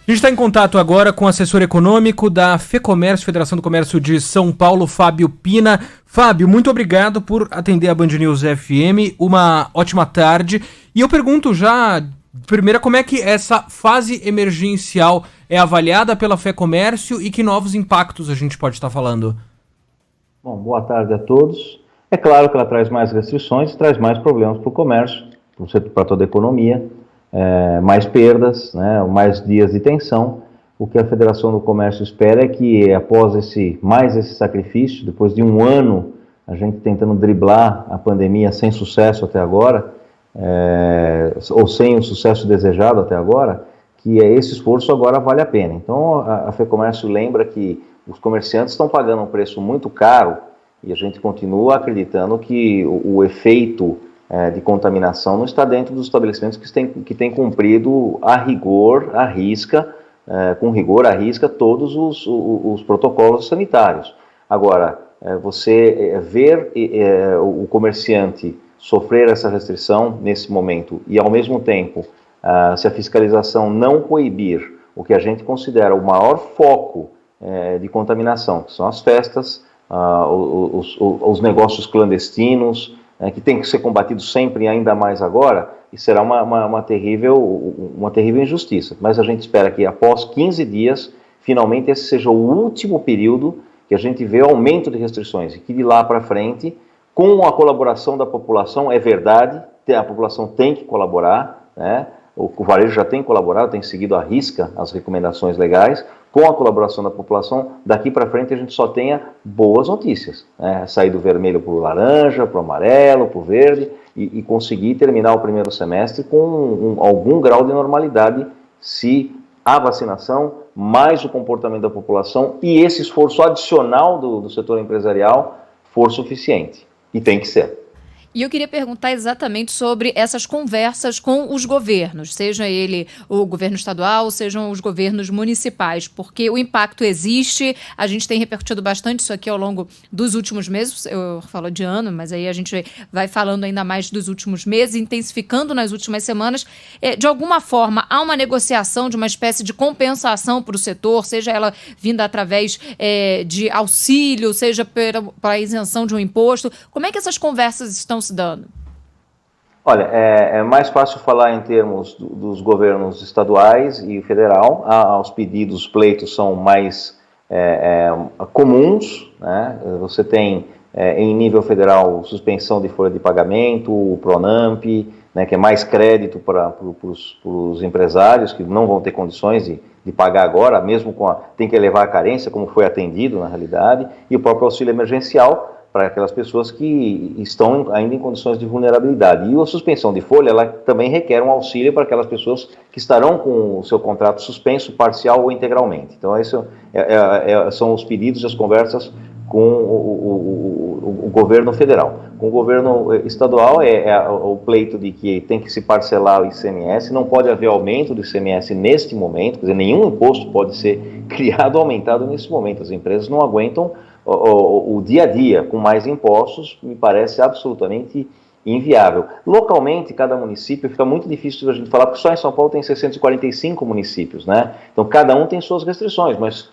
A gente está em contato agora com o assessor econômico da FEComércio, Federação do Comércio de São Paulo, Fábio Pina. Fábio, muito obrigado por atender a Band News FM, uma ótima tarde. E eu pergunto já, primeiro, como é que essa fase emergencial é avaliada pela FEComércio e que novos impactos a gente pode estar falando? Bom, boa tarde a todos. É claro que ela traz mais restrições, traz mais problemas para o comércio, para toda a economia. Mais perdas, né, mais dias de tensão. O que a Federação do Comércio espera é que após esse sacrifício, depois de um ano a gente tentando driblar a pandemia sem sucesso até agora, ou sem o sucesso desejado até agora, que esse esforço agora vale a pena. Então a FEComércio lembra que os comerciantes estão pagando um preço muito caro e a gente continua acreditando que o efeito de contaminação não está dentro dos estabelecimentos que têm cumprido a rigor, à risca, com rigor, à risca, todos os protocolos sanitários. Agora, você ver o comerciante sofrer essa restrição nesse momento e, ao mesmo tempo, se a fiscalização não coibir o que a gente considera o maior foco de contaminação, que são as festas, os negócios clandestinos, que tem que ser combatido sempre e ainda mais agora, e será uma terrível injustiça. Mas a gente espera que após 15 dias, finalmente esse seja o último período que a gente vê aumento de restrições, e que de lá para frente, com a colaboração da população, é verdade, a população tem que colaborar, né? O varejo já tem colaborado, tem seguido à risca as recomendações legais. Com a colaboração da população, daqui para frente a gente só tenha boas notícias, né? Sair do vermelho para o laranja, para o amarelo, para o verde e conseguir terminar o primeiro semestre com algum grau de normalidade, se a vacinação, mais o comportamento da população e esse esforço adicional do setor empresarial for suficiente. E tem que ser. E eu queria perguntar exatamente sobre essas conversas com os governos, seja ele o governo estadual, sejam os governos municipais, porque o impacto existe, a gente tem repercutido bastante isso aqui ao longo dos últimos meses, eu falo de ano, mas aí a gente vai falando ainda mais dos últimos meses, intensificando nas últimas semanas. De alguma forma, há uma negociação de uma espécie de compensação para o setor, seja ela vinda através de auxílio, seja para a isenção de um imposto. Como é que essas conversas estão se dando? Olha, é mais fácil falar em termos dos governos estaduais e federal. Os pedidos, os pleitos são mais comuns, né? Você tem, em nível federal, suspensão de folha de pagamento, o Pronamp, né, que é mais crédito para os empresários que não vão ter condições de pagar agora, mesmo tem que elevar a carência, como foi atendido na realidade, e o próprio auxílio emergencial, para aquelas pessoas que estão ainda em condições de vulnerabilidade. E a suspensão de folha, ela também requer um auxílio para aquelas pessoas que estarão com o seu contrato suspenso, parcial ou integralmente. Então, esses são os pedidos e as conversas com o governo federal. Com o governo estadual, o pleito de que tem que se parcelar o ICMS, não pode haver aumento do ICMS neste momento, quer dizer, nenhum imposto pode ser criado ou aumentado nesse momento. As empresas não aguentam o dia a dia com mais impostos, me parece absolutamente inviável. Localmente, cada município, fica muito difícil a gente falar, porque só em São Paulo tem 645 municípios, né? Então cada um tem suas restrições, mas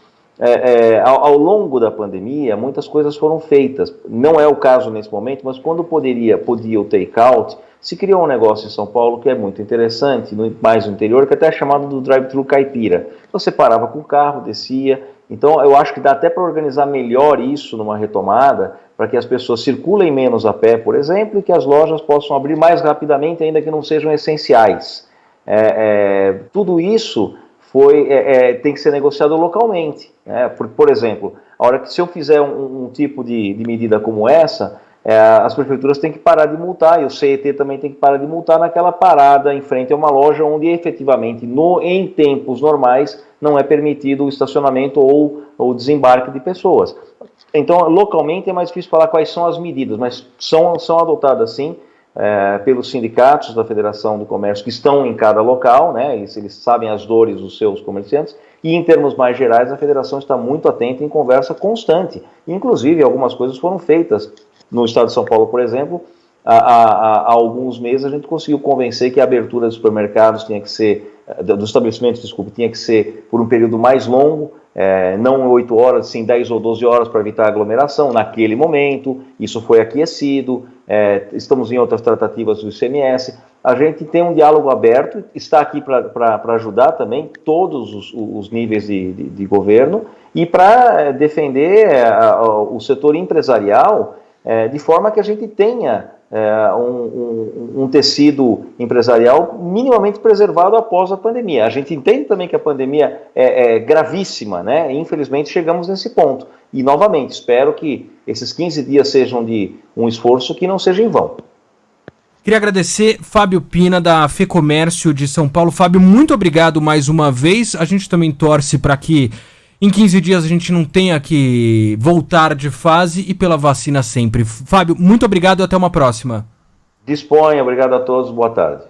ao longo da pandemia muitas coisas foram feitas. Não é o caso nesse momento, mas quando podia o take-out, se criou um negócio em São Paulo que é muito interessante, mais no interior, que até é chamado do drive-thru caipira. Você parava com o carro, descia. Então, eu acho que dá até para organizar melhor isso numa retomada, para que as pessoas circulem menos a pé, por exemplo, e que as lojas possam abrir mais rapidamente, ainda que não sejam essenciais. Tudo isso tem que ser negociado localmente. Né? Por exemplo, a hora que se eu fizer um tipo de medida como essa, as prefeituras têm que parar de multar, e o CET também tem que parar de multar naquela parada em frente a uma loja onde efetivamente, em tempos normais, não é permitido o estacionamento ou o desembarque de pessoas. Então, localmente é mais difícil falar quais são as medidas, mas são adotadas sim pelos sindicatos da Federação do Comércio que estão em cada local, né? Eles sabem as dores dos seus comerciantes, e em termos mais gerais a Federação está muito atenta em conversa constante. Inclusive, algumas coisas foram feitas. No estado de São Paulo, por exemplo, há alguns meses a gente conseguiu convencer que a abertura dos supermercados tinha que ser dos estabelecimentos, desculpe, tinha que ser por um período mais longo, não 8 horas, sim 10 ou 12 horas para evitar aglomeração naquele momento. Isso foi aquecido, estamos em outras tratativas do ICMS. A gente tem um diálogo aberto, está aqui para ajudar também todos os níveis de governo e para defender o setor empresarial de forma que a gente tenha um tecido empresarial minimamente preservado após a pandemia. A gente entende também que a pandemia é gravíssima, né? Infelizmente chegamos nesse ponto. E, novamente, espero que esses 15 dias sejam de um esforço que não seja em vão. Queria agradecer Fábio Pina, da FEComércio de São Paulo. Fábio, muito obrigado mais uma vez. A gente também torce para que em 15 dias a gente não tenha que voltar de fase e pela vacina sempre. Fábio, muito obrigado e até uma próxima. Disponha, obrigado a todos, boa tarde.